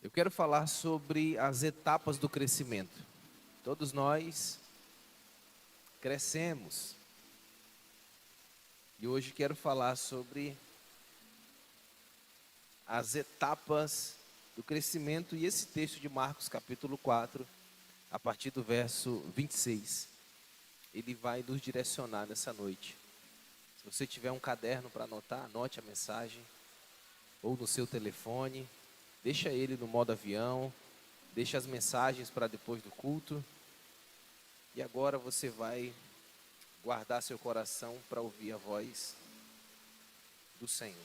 Eu quero falar sobre as etapas do crescimento. Todos nós crescemos. E hoje quero falar sobre as etapas do crescimento e esse texto de Marcos capítulo 4, a partir do verso 26. Ele vai nos direcionar nessa noite. Se você tiver um caderno para anotar, anote a mensagem ou no seu telefone. Deixa ele no modo avião, deixa as mensagens para depois do culto. E agora você vai guardar seu coração para ouvir a voz do Senhor.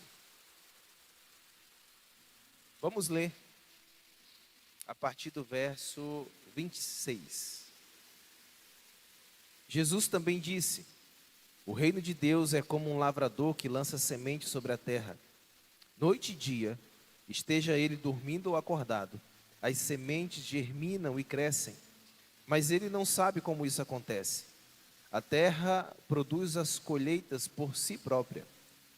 Vamos ler a partir do verso 26. Jesus também disse: o reino de Deus é como um lavrador que lança semente sobre a terra. Noite e dia, esteja ele dormindo ou acordado, as sementes germinam e crescem, mas ele não sabe como isso acontece. A terra produz as colheitas por si própria.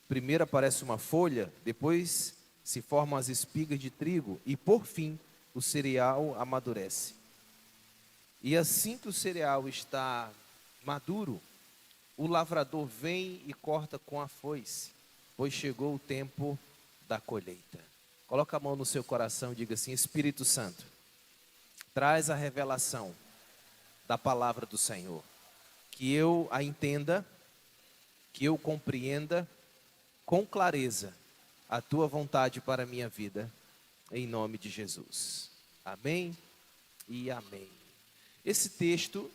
Primeiro aparece uma folha, depois se formam as espigas de trigo e, por fim, o cereal amadurece. E assim que o cereal está maduro, o lavrador vem e corta com a foice, pois chegou o tempo da colheita. Coloca a mão no seu coração e diga assim: Espírito Santo, traz a revelação da palavra do Senhor, que eu a entenda, que eu compreenda com clareza a tua vontade para a minha vida, em nome de Jesus. Amém e amém. Esse texto,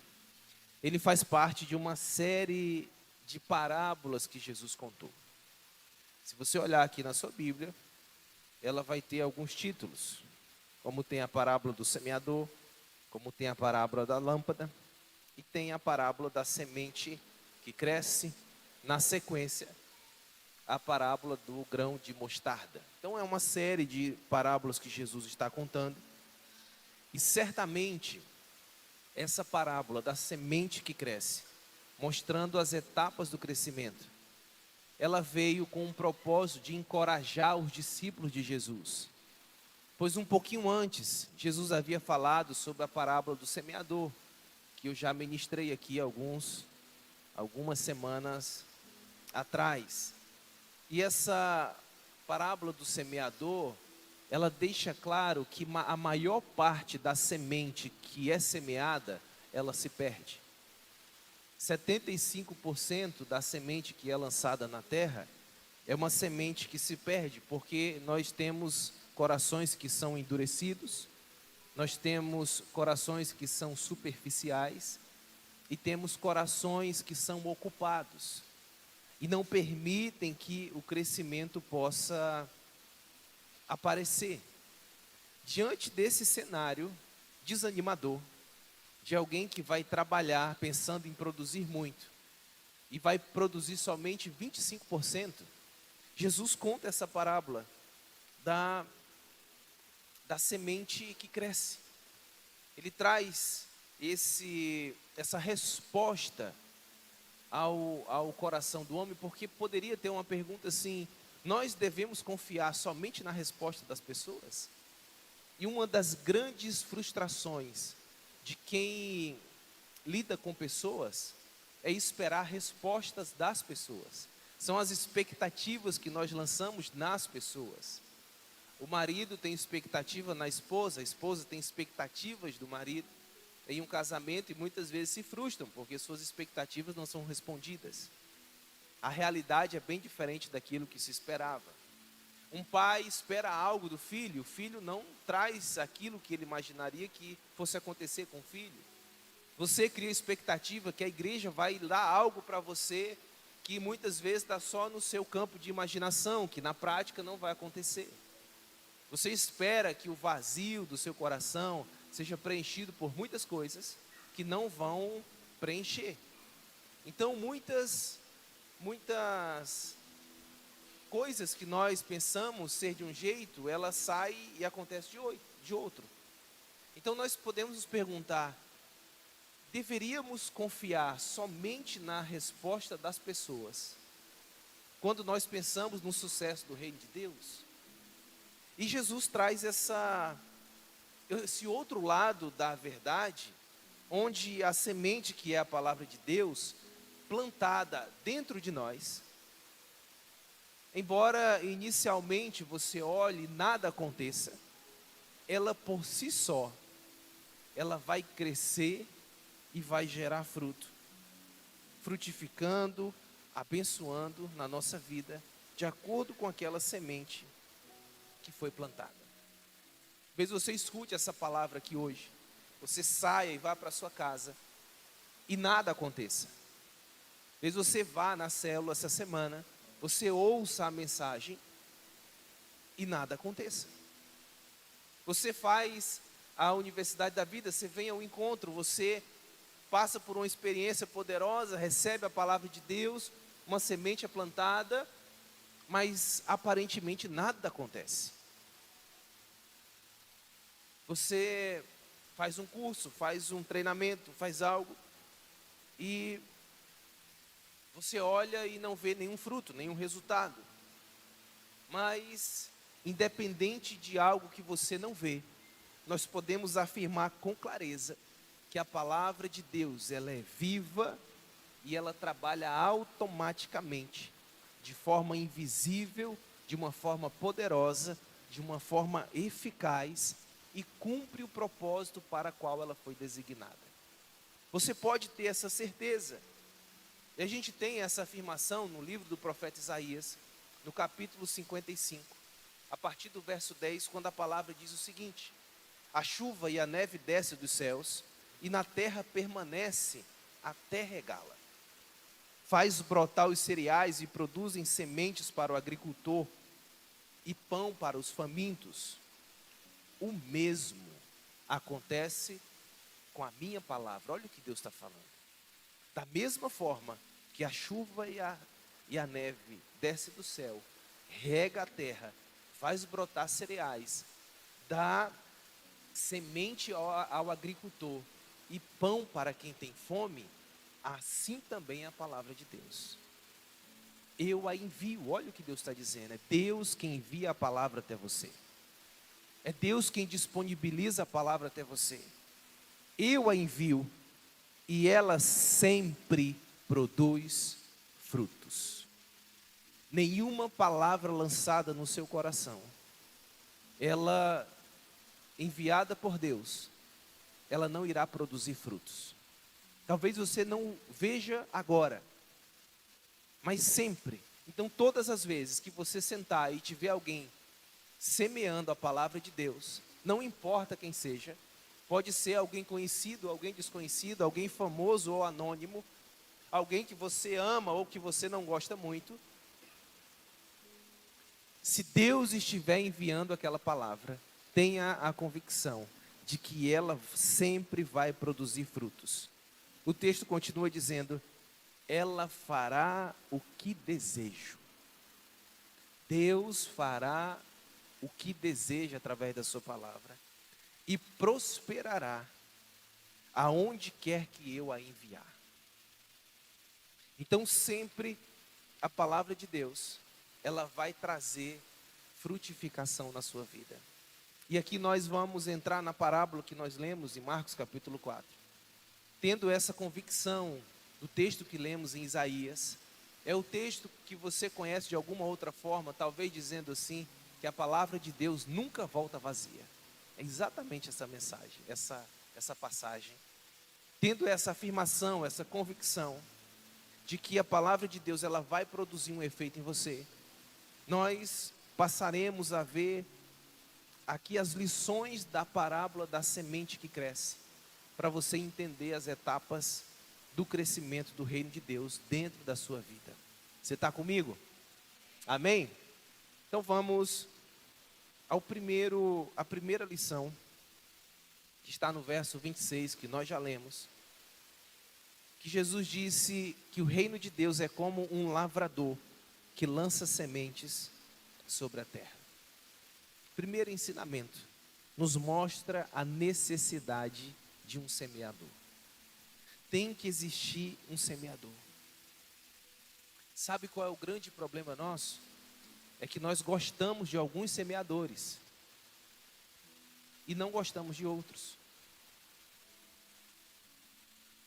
ele faz parte de uma série de parábolas que Jesus contou. Se você olhar aqui na sua Bíblia, ela vai ter alguns títulos, como tem a parábola do semeador, como tem a parábola da lâmpada, e tem a parábola da semente que cresce, na sequência, a parábola do grão de mostarda. Então é uma série de parábolas que Jesus está contando, e certamente essa parábola da semente que cresce, mostrando as etapas do crescimento, ela veio com um propósito de encorajar os discípulos de Jesus. Pois um pouquinho antes, Jesus havia falado sobre a parábola do semeador, que eu já ministrei aqui algumas semanas atrás. E essa parábola do semeador, ela deixa claro que a maior parte da semente que é semeada, ela se perde. 75% da semente que é lançada na terra é uma semente que se perde, porque nós temos corações que são endurecidos, nós temos corações que são superficiais e temos corações que são ocupados e não permitem que o crescimento possa aparecer. Diante desse cenário desanimador, de alguém que vai trabalhar pensando em produzir muito e vai produzir somente 25%, Jesus conta essa parábola da semente que cresce. Ele traz essa resposta ao coração do homem, porque poderia ter uma pergunta assim: nós devemos confiar somente na resposta das pessoas? E uma das grandes frustrações de quem lida com pessoas é esperar respostas das pessoas. São as expectativas que nós lançamos nas pessoas. O marido tem expectativa na esposa, a esposa tem expectativas do marido em um casamento, e muitas vezes se frustram porque suas expectativas não são respondidas. A realidade é bem diferente daquilo que se esperava. Um pai espera algo do filho, o filho não traz aquilo que ele imaginaria que fosse acontecer com o filho. Você cria expectativa que a igreja vai dar algo para você que muitas vezes está só no seu campo de imaginação, que na prática não vai acontecer. Você espera que o vazio do seu coração seja preenchido por muitas coisas que não vão preencher. Então muitas coisas que nós pensamos ser de um jeito, ela sai e acontece de outro. Então nós podemos nos perguntar: deveríamos confiar somente na resposta das pessoas quando nós pensamos no sucesso do reino de Deus? E Jesus traz essa esse outro lado da verdade, onde a semente que é a palavra de Deus, plantada dentro de nós, embora inicialmente você olhe e nada aconteça, ela por si só, ela vai crescer e vai gerar fruto, frutificando, abençoando na nossa vida, de acordo com aquela semente que foi plantada. Talvez você escute essa palavra aqui hoje, você saia e vá para a sua casa e nada aconteça. Talvez você vá na célula essa semana, você ouça a mensagem e nada aconteça. Você faz a Universidade da Vida, você vem ao encontro, você passa por uma experiência poderosa, recebe a palavra de Deus, uma semente é plantada, mas aparentemente nada acontece. Você faz um curso, faz um treinamento, faz algo, e você olha e não vê nenhum fruto, nenhum resultado. Mas, independente de algo que você não vê, nós podemos afirmar com clareza que a palavra de Deus, ela é viva e ela trabalha automaticamente, de forma invisível, de uma forma poderosa, de uma forma eficaz e cumpre o propósito para o qual ela foi designada. Você pode ter essa certeza. E a gente tem essa afirmação no livro do profeta Isaías, no capítulo 55, a partir do verso 10, quando a palavra diz o seguinte: a chuva e a neve descem dos céus, e na terra permanece até regá-la. Faz brotar os cereais e produzem sementes para o agricultor e pão para os famintos. O mesmo acontece com a minha palavra. Olha o que Deus está falando. Da mesma forma que a chuva e a neve desce do céu, rega a terra, faz brotar cereais, dá semente ao agricultor e pão para quem tem fome, assim também é a palavra de Deus. Eu a envio. Olha o que Deus está dizendo. É Deus quem envia a palavra até você. É Deus quem disponibiliza a palavra até você. Eu a envio e ela sempre produz frutos. Nenhuma palavra lançada no seu coração, ela enviada por Deus, ela não irá produzir frutos. Talvez você não veja agora, mas sempre. Então, todas as vezes que você sentar e tiver alguém semeando a palavra de Deus, não importa quem seja, pode ser alguém conhecido, alguém desconhecido, alguém famoso ou anônimo, alguém que você ama ou que você não gosta muito. Se Deus estiver enviando aquela palavra, tenha a convicção de que ela sempre vai produzir frutos. O texto continua dizendo: ela fará o que desejo. Deus fará o que deseja através da sua palavra e prosperará aonde quer que eu a enviar. Então sempre a palavra de Deus, ela vai trazer frutificação na sua vida. E aqui nós vamos entrar na parábola que nós lemos em Marcos capítulo 4. Tendo essa convicção do texto que lemos em Isaías, é o texto que você conhece de alguma outra forma, talvez dizendo assim, que a palavra de Deus nunca volta vazia. É exatamente essa mensagem, essa passagem. Tendo essa afirmação, essa convicção de que a palavra de Deus ela vai produzir um efeito em você, nós passaremos a ver aqui as lições da parábola da semente que cresce, para você entender as etapas do crescimento do reino de Deus dentro da sua vida. Você está comigo? Amém? Então vamos à primeira lição, que está no verso 26, que nós já lemos, que Jesus disse que o reino de Deus é como um lavrador que lança sementes sobre a terra. Primeiro ensinamento, nos mostra a necessidade de um semeador. Tem que existir um semeador. Sabe qual é o grande problema nosso? É que nós gostamos de alguns semeadores. e não gostamos de outros.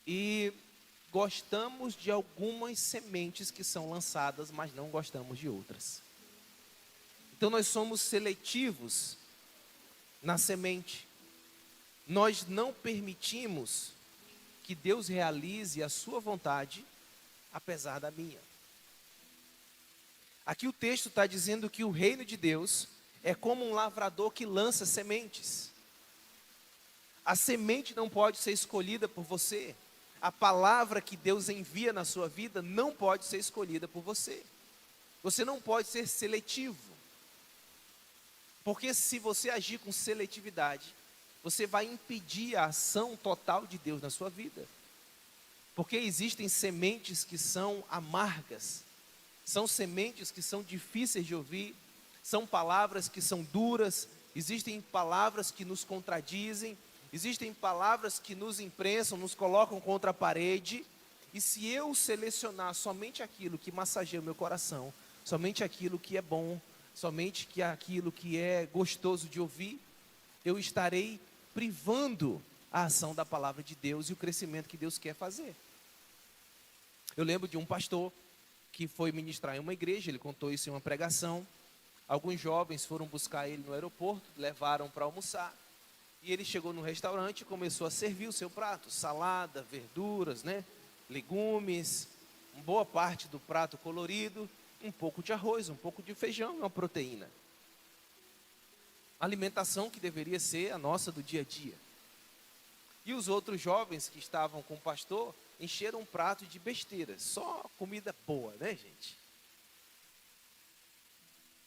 E gostamos de algumas sementes que são lançadas, mas não gostamos de outras. Então nós somos seletivos na semente. Nós não permitimos que Deus realize a sua vontade, apesar da minha. Aqui o texto está dizendo que o reino de Deus é como um lavrador que lança sementes. A semente não pode ser escolhida por você. A palavra que Deus envia na sua vida não pode ser escolhida por você. Você não pode ser seletivo. Porque se você agir com seletividade, você vai impedir a ação total de Deus na sua vida. Porque existem sementes que são amargas, são sementes que são difíceis de ouvir, são palavras que são duras, existem palavras que nos contradizem, existem palavras que nos imprensam, nos colocam contra a parede. E se eu selecionar somente aquilo que massageia o meu coração, somente aquilo que é bom, somente aquilo que é gostoso de ouvir, eu estarei privando a ação da palavra de Deus e o crescimento que Deus quer fazer. Eu lembro de um pastor que foi ministrar em uma igreja, ele contou isso em uma pregação. Alguns jovens foram buscar ele no aeroporto, levaram para almoçar. E ele chegou no restaurante e começou a servir o seu prato. Salada, verduras, legumes, uma boa parte do prato colorido, um pouco de arroz, um pouco de feijão e uma proteína. Alimentação que deveria ser a nossa do dia a dia. E os outros jovens que estavam com o pastor encheram um prato de besteira, só comida boa, gente?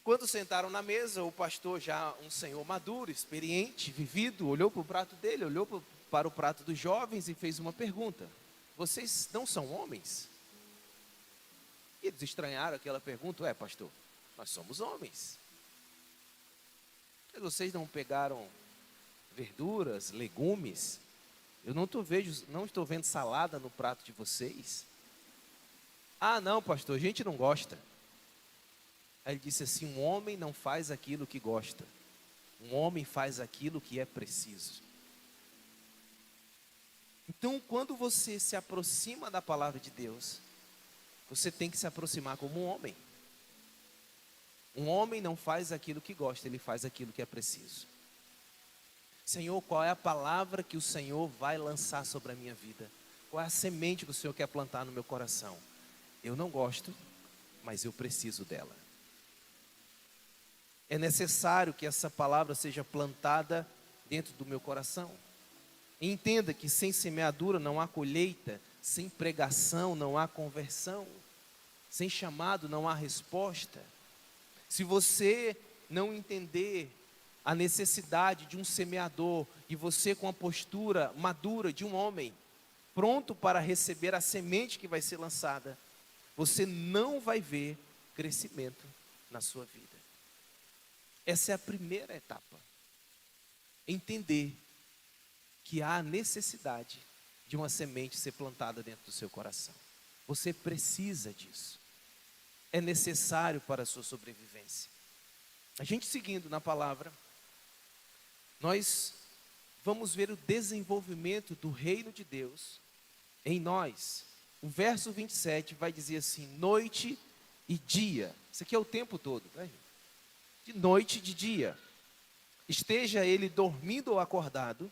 Quando sentaram na mesa, o pastor, já um senhor maduro, experiente, vivido, olhou para o prato dele, olhou para o prato dos jovens e fez uma pergunta: vocês não são homens? E eles estranharam aquela pergunta. Pastor, nós somos homens. Mas vocês não pegaram verduras, legumes? Eu não estou vendo salada no prato de vocês. Ah, não, pastor, a gente não gosta. Aí ele disse assim: um homem não faz aquilo que gosta. Um homem faz aquilo que é preciso. Então, quando você se aproxima da palavra de Deus, você tem que se aproximar como um homem. Um homem não faz aquilo que gosta, ele faz aquilo que é preciso. Senhor, qual é a palavra que o Senhor vai lançar sobre a minha vida? Qual é a semente que o Senhor quer plantar no meu coração? Eu não gosto, mas eu preciso dela. É necessário que essa palavra seja plantada dentro do meu coração. E entenda que sem semeadura não há colheita, sem pregação não há conversão, sem chamado não há resposta. Se você não entender a necessidade de um semeador e você com a postura madura de um homem, pronto para receber a semente que vai ser lançada, você não vai ver crescimento na sua vida. Essa é a primeira etapa. Entender que há necessidade de uma semente ser plantada dentro do seu coração. Você precisa disso. É necessário para a sua sobrevivência. A gente seguindo na palavra, nós vamos ver o desenvolvimento do reino de Deus em nós. O verso 27 vai dizer assim: noite e dia. Isso aqui é o tempo todo, né? De noite e de dia. Esteja ele dormindo ou acordado,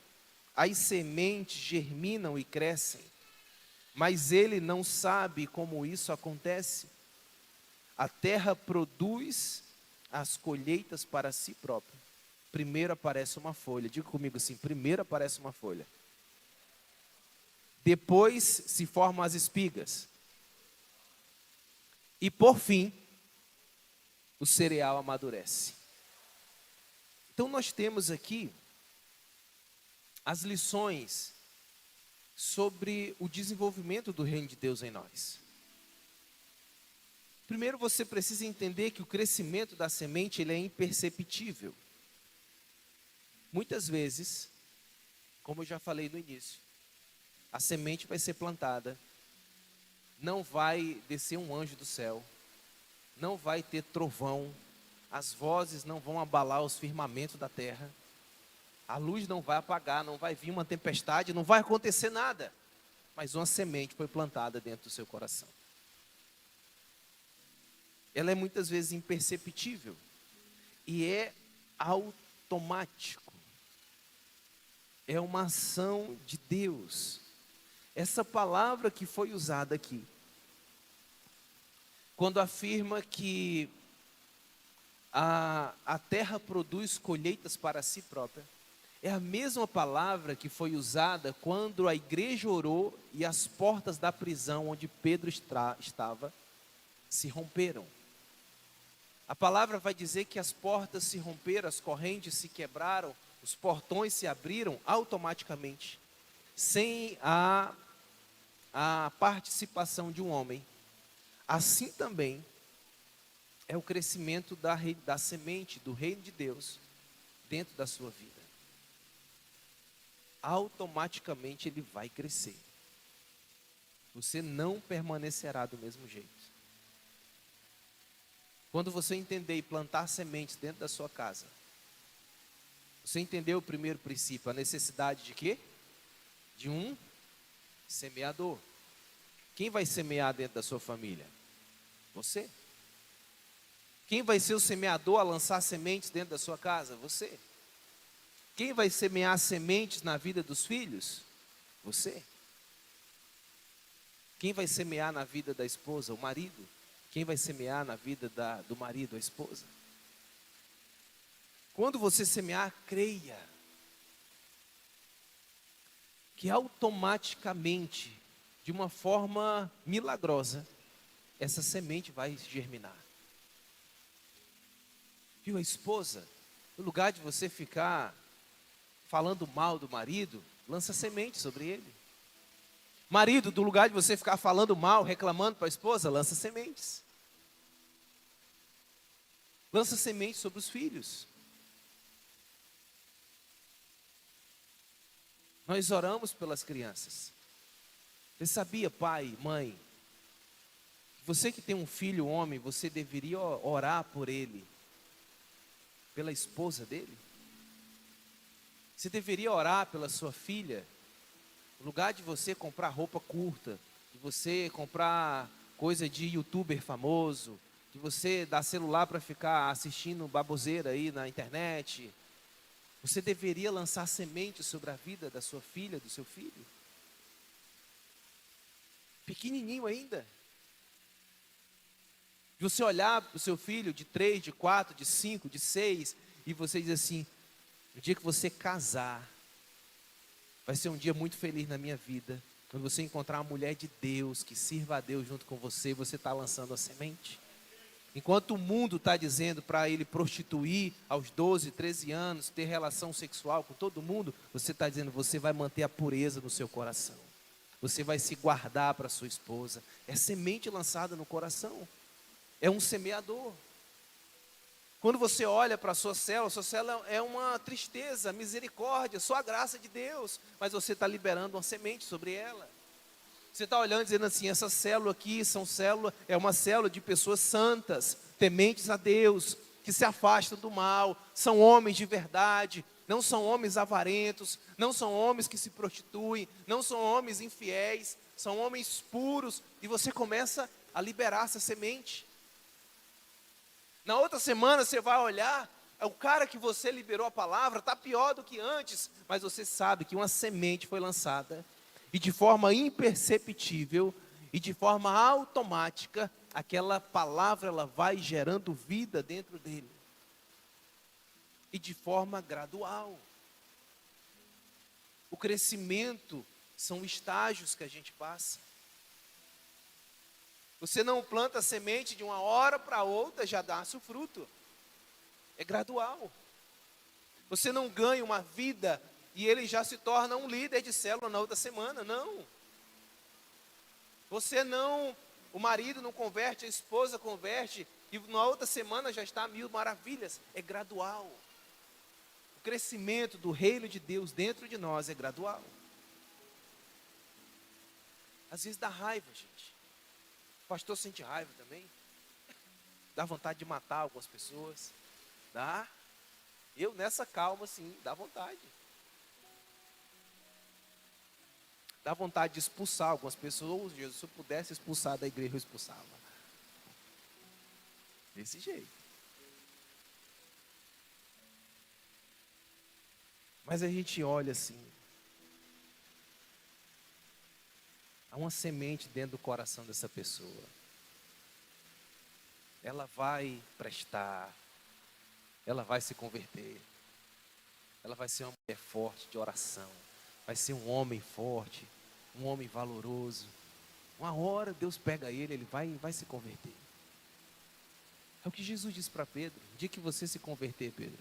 as sementes germinam e crescem, mas ele não sabe como isso acontece. A terra produz as colheitas para si própria. Primeiro aparece uma folha. Diga comigo assim: primeiro aparece uma folha. Depois se formam as espigas. E por fim, o cereal amadurece. Então nós temos aqui as lições sobre o desenvolvimento do reino de Deus em nós. Primeiro você precisa entender que o crescimento da semente ele é imperceptível. Muitas vezes, como eu já falei no início, a semente vai ser plantada, não vai descer um anjo do céu, não vai ter trovão, as vozes não vão abalar os firmamentos da terra. A luz não vai apagar, não vai vir uma tempestade, não vai acontecer nada. Mas uma semente foi plantada dentro do seu coração. Ela é muitas vezes imperceptível e é automático. É uma ação de Deus. Essa palavra que foi usada aqui, quando afirma que a terra produz colheitas para si própria, é a mesma palavra que foi usada quando a igreja orou e as portas da prisão onde Pedro estava se romperam. A palavra vai dizer que as portas se romperam, as correntes se quebraram, os portões se abriram automaticamente, sem a participação de um homem. Assim também é o crescimento da semente do reino de Deus dentro da sua vida. Automaticamente ele vai crescer. Você não permanecerá do mesmo jeito. Quando você entender e plantar sementes dentro da sua casa, você entendeu o primeiro princípio, a necessidade de quê? De um semeador. Quem vai semear dentro da sua família? Você. Quem vai ser o semeador a lançar sementes dentro da sua casa? Você. Quem vai semear sementes na vida dos filhos? Você. Quem vai semear na vida da esposa? O marido. Quem vai semear na vida do marido? A esposa. Quando você semear, creia que automaticamente, de uma forma milagrosa, essa semente vai germinar. Viu, a esposa, no lugar de você ficar falando mal do marido, lança semente sobre ele. Marido, do lugar de você ficar falando mal, reclamando para a esposa, lança sementes. Lança sementes sobre os filhos. Nós oramos pelas crianças. Você sabia, pai, mãe, você que tem um filho homem, você deveria orar por ele, pela esposa dele? Você deveria orar pela sua filha, no lugar de você comprar roupa curta, de você comprar coisa de youtuber famoso, de você dar celular para ficar assistindo baboseira aí na internet. Você deveria lançar sementes sobre a vida da sua filha, do seu filho. Pequenininho ainda. De você olhar para o seu filho de 3, de 4, de 5, de 6, e você diz assim: no dia que você casar, vai ser um dia muito feliz na minha vida. Quando você encontrar uma mulher de Deus, que sirva a Deus junto com você, você está lançando a semente. Enquanto o mundo está dizendo para ele prostituir aos 12, 13 anos, ter relação sexual com todo mundo, você está dizendo, você vai manter a pureza no seu coração. Você vai se guardar para sua esposa. É semente lançada no coração. É um semeador. Quando você olha para a sua célula é uma tristeza, misericórdia, só a graça de Deus. Mas você está liberando uma semente sobre ela. Você está olhando e dizendo assim, essa célula aqui é uma célula de pessoas santas, tementes a Deus, que se afastam do mal, são homens de verdade, não são homens avarentos, não são homens que se prostituem, não são homens infiéis, são homens puros, e você começa a liberar essa semente. Na outra semana você vai olhar, o cara que você liberou a palavra está pior do que antes, mas você sabe que uma semente foi lançada, e de forma imperceptível, e de forma automática, aquela palavra ela vai gerando vida dentro dele. E de forma gradual. O crescimento são estágios que a gente passa. Você não planta semente de uma hora para outra, já dá-se o fruto. É gradual. Você não ganha uma vida e ele já se torna um líder de célula na outra semana, não. O marido não converte, a esposa converte, e na outra semana já está a 1000 maravilhas. É gradual. O crescimento do reino de Deus dentro de nós é gradual. Às vezes dá raiva, gente. O pastor sente raiva também. Dá vontade de matar algumas pessoas. Dá. Eu, nessa calma, assim, dá vontade. Dá vontade de expulsar algumas pessoas. Jesus, se eu pudesse expulsar da igreja, eu expulsava. Desse jeito. Mas a gente olha assim. Há uma semente dentro do coração dessa pessoa. Ela vai prestar. Ela vai se converter. Ela vai ser uma mulher forte de oração. Vai ser um homem forte. Um homem valoroso. Uma hora Deus pega ele vai se converter. É o que Jesus disse para Pedro. No dia que você se converter, Pedro,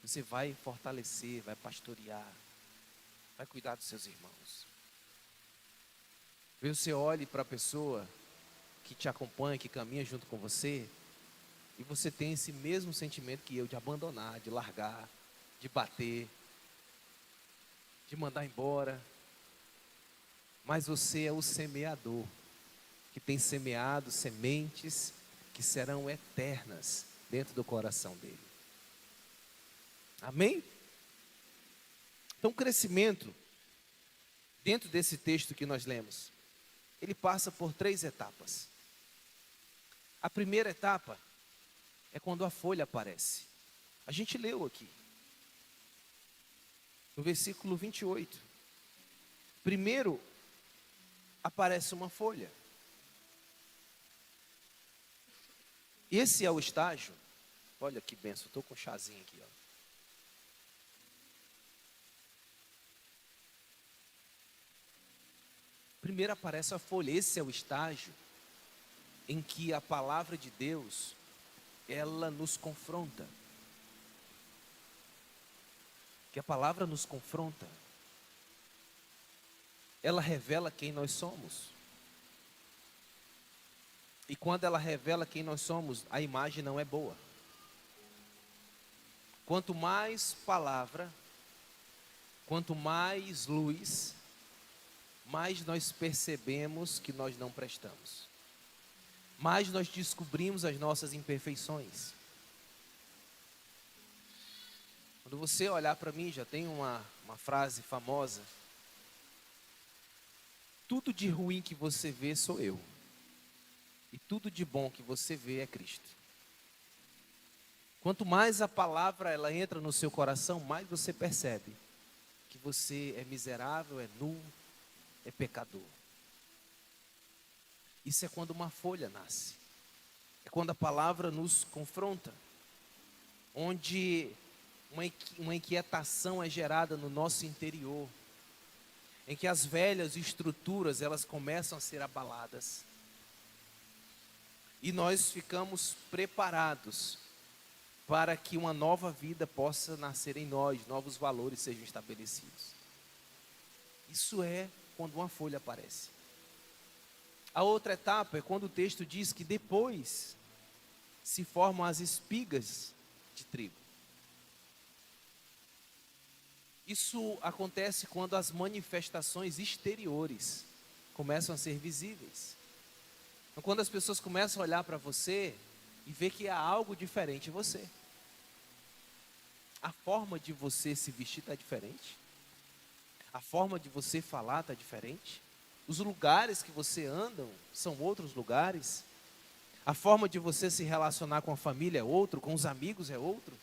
você vai fortalecer, vai pastorear, vai cuidar dos seus irmãos. Você olhe para a pessoa que te acompanha, que caminha junto com você, e você tem esse mesmo sentimento que eu, de abandonar, de largar, de bater, de mandar embora. Mas você é o semeador, que tem semeado sementes que serão eternas dentro do coração dele. Amém? Então, o crescimento, dentro desse texto que nós lemos, ele passa por 3 etapas. A primeira etapa é quando a folha aparece. A gente leu aqui, no versículo 28. Primeiro, aparece uma folha. Esse é o estágio. Olha que benção, estou com um chazinho aqui, ó. Primeiro aparece a folha. Esse é o estágio em que a palavra de Deus, ela nos confronta. Que a palavra nos confronta. Ela revela quem nós somos. E quando ela revela quem nós somos, a imagem não é boa. Quanto mais palavra, quanto mais luz, mais nós percebemos que nós não prestamos. Mais nós descobrimos as nossas imperfeições. Quando você olhar para mim, já tem uma frase famosa. Tudo de ruim que você vê sou eu. E tudo de bom que você vê é Cristo. Quanto mais a palavra ela entra no seu coração, mais você percebe que você é miserável, é nu, é pecador. Isso é quando uma folha nasce. É quando a palavra nos confronta. Onde uma inquietação é gerada no nosso interior. Em que as velhas estruturas elas começam a ser abaladas. E nós ficamos preparados para que uma nova vida possa nascer em nós, novos valores sejam estabelecidos. Isso é quando uma folha aparece. A outra etapa é quando o texto diz que depois se formam as espigas de trigo. Isso acontece quando as manifestações exteriores começam a ser visíveis. Então, quando as pessoas começam a olhar para você e ver que há algo diferente em você. A forma de você se vestir está diferente. A forma de você falar está diferente. Os lugares que você anda são outros lugares. A forma de você se relacionar com a família é outro, com os amigos é outro.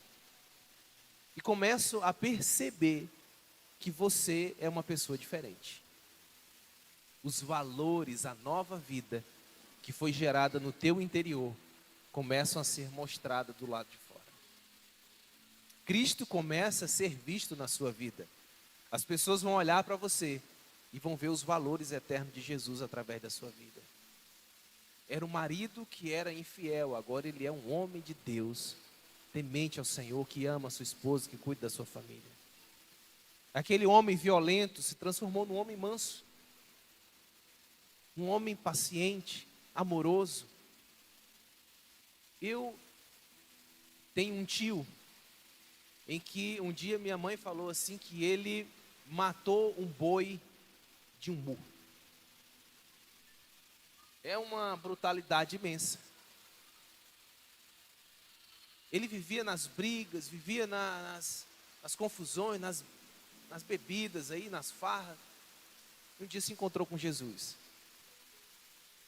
E começo a perceber que você é uma pessoa diferente. Os valores, a nova vida que foi gerada no teu interior, começam a ser mostrados do lado de fora. Cristo começa a ser visto na sua vida. As pessoas vão olhar para você e vão ver os valores eternos de Jesus através da sua vida. Era um marido que era infiel, agora ele é um homem de Deus, temente ao Senhor, que ama a sua esposa, que cuida da sua família. Aquele homem violento se transformou num homem manso, um homem paciente, amoroso. Eu tenho um tio em que um dia minha mãe falou assim que ele matou um boi de um burro. É uma brutalidade imensa. Ele vivia nas brigas, vivia nas confusões, nas bebidas aí, nas farras. E um dia se encontrou com Jesus.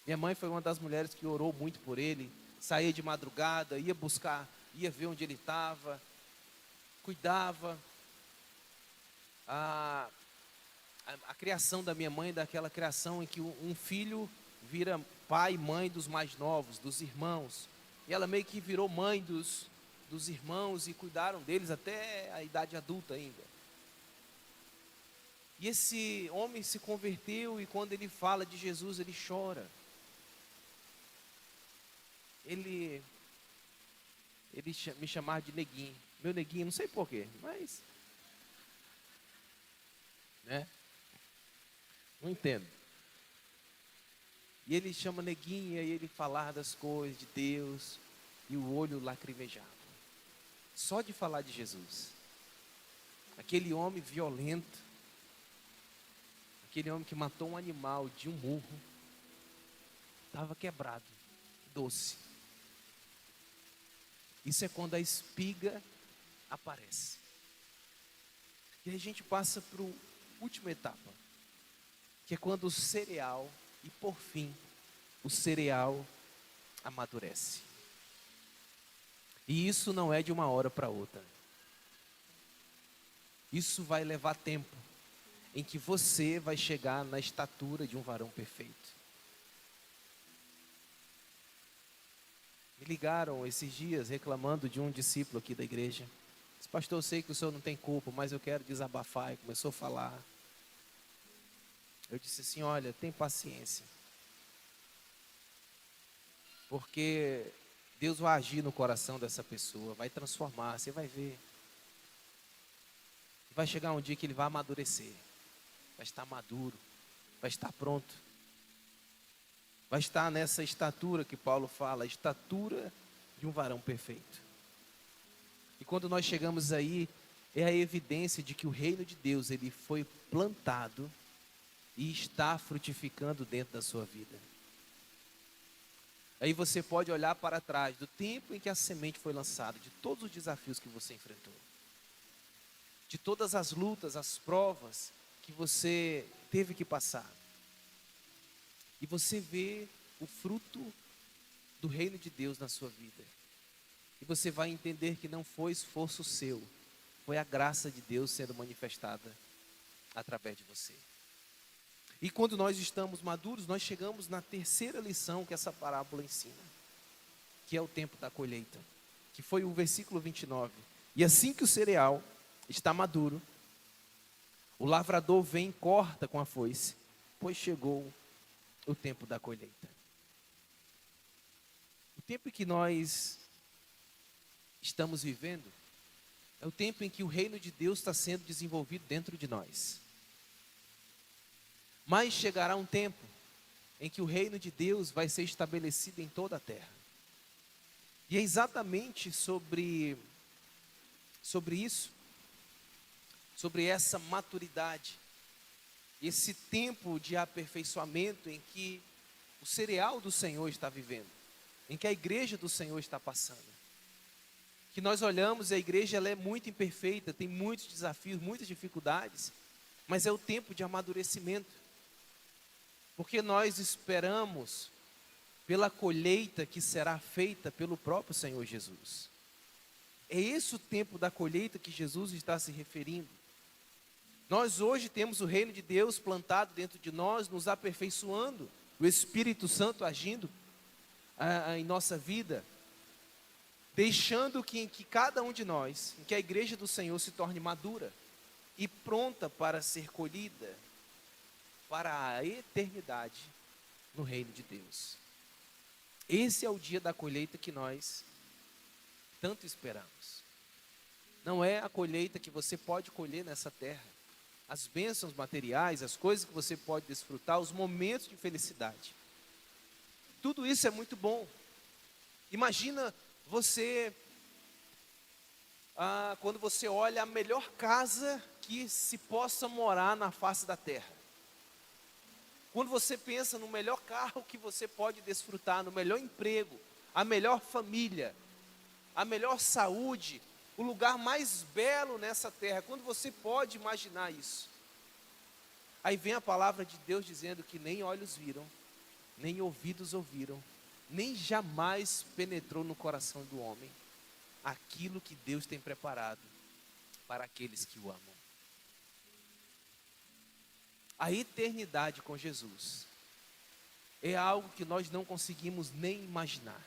Minha mãe foi uma das mulheres que orou muito por ele. Saía de madrugada, ia buscar, ia ver onde ele estava, cuidava. A criação da minha mãe, daquela criação em que um filho vira pai e mãe dos mais novos, dos irmãos. E ela meio que virou mãe dos irmãos e cuidaram deles até a idade adulta ainda. E esse homem se converteu e quando ele fala de Jesus, ele chora. Ele me chamava de neguinho. Meu neguinho, não sei porquê, mas... né? Não entendo. E ele chama neguinho, e ele falar das coisas de Deus, e o olho lacrimejava. Só de falar de Jesus. Aquele homem violento, aquele homem que matou um animal de um murro, estava quebrado, doce. Isso é quando a espiga aparece. E aí a gente passa para a última etapa, que é quando o cereal, e por fim, o cereal amadurece. E isso não é de uma hora para outra. Isso vai levar tempo, em que você vai chegar na estatura de um varão perfeito. Me ligaram esses dias reclamando de um discípulo aqui da igreja. Disse, pastor, eu sei que o senhor não tem culpa, mas eu quero desabafar. E começou a falar. Eu disse assim, olha, tem paciência. Porque Deus vai agir no coração dessa pessoa, vai transformar, você vai ver. Vai chegar um dia que ele vai amadurecer, vai estar maduro, vai estar pronto. Vai estar nessa estatura que Paulo fala, a estatura de um varão perfeito. E quando nós chegamos aí, é a evidência de que o reino de Deus, ele foi plantado e está frutificando dentro da sua vida. Aí você pode olhar para trás do tempo em que a semente foi lançada, de todos os desafios que você enfrentou, de todas as lutas, as provas que você teve que passar. E você vê o fruto do reino de Deus na sua vida. E você vai entender que não foi esforço seu, foi a graça de Deus sendo manifestada através de você. E quando nós estamos maduros, nós chegamos na terceira lição que essa parábola ensina, que é o tempo da colheita, que foi o versículo 29. E assim que o cereal está maduro, o lavrador vem e corta com a foice, pois chegou o tempo da colheita. O tempo que nós estamos vivendo é o tempo em que o reino de Deus está sendo desenvolvido dentro de nós. Mas chegará um tempo em que o reino de Deus vai ser estabelecido em toda a terra. E é exatamente sobre isso, sobre essa maturidade, esse tempo de aperfeiçoamento em que o cereal do Senhor está vivendo, em que a igreja do Senhor está passando. Que nós olhamos e a igreja ela é muito imperfeita, tem muitos desafios, muitas dificuldades, mas é o tempo de amadurecimento. Porque nós esperamos pela colheita que será feita pelo próprio Senhor Jesus. É esse o tempo da colheita que Jesus está se referindo. Nós hoje temos o reino de Deus plantado dentro de nós, nos aperfeiçoando, o Espírito Santo agindo em nossa vida, deixando que cada um de nós, que a igreja do Senhor se torne madura e pronta para ser colhida para a eternidade no reino de Deus. Esse é o dia da colheita que nós tanto esperamos. Não é a colheita que você pode colher nessa terra, as bênçãos materiais, as coisas que você pode desfrutar, os momentos de felicidade. Tudo isso é muito bom. Imagina você, quando você olha a melhor casa que se possa morar na face da terra. Quando você pensa no melhor carro que você pode desfrutar, no melhor emprego, a melhor família, a melhor saúde, o lugar mais belo nessa terra. Quando você pode imaginar isso? Aí vem a palavra de Deus dizendo que nem olhos viram, nem ouvidos ouviram, nem jamais penetrou no coração do homem aquilo que Deus tem preparado para aqueles que o amam. A eternidade com Jesus é algo que nós não conseguimos nem imaginar.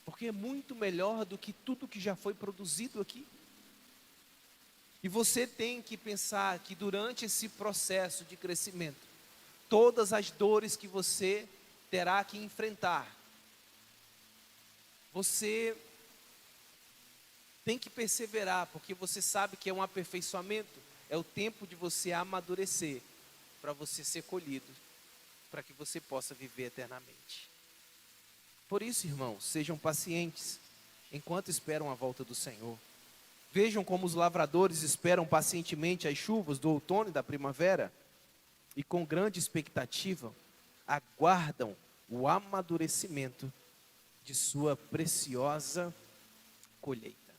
Porque é muito melhor do que tudo que já foi produzido aqui. E você tem que pensar que durante esse processo de crescimento, todas as dores que você terá que enfrentar, você tem que perseverar, porque você sabe que é um aperfeiçoamento, é o tempo de você amadurecer, para você ser colhido, para que você possa viver eternamente. Por isso, irmãos, sejam pacientes, enquanto esperam a volta do Senhor. Vejam como os lavradores esperam pacientemente as chuvas do outono e da primavera, e com grande expectativa, aguardam o amadurecimento de sua preciosa colheita.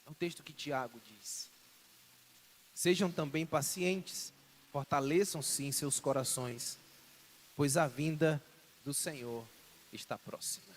É o texto que Tiago diz. Sejam também pacientes, fortaleçam-se em seus corações, pois a vinda do Senhor está próxima.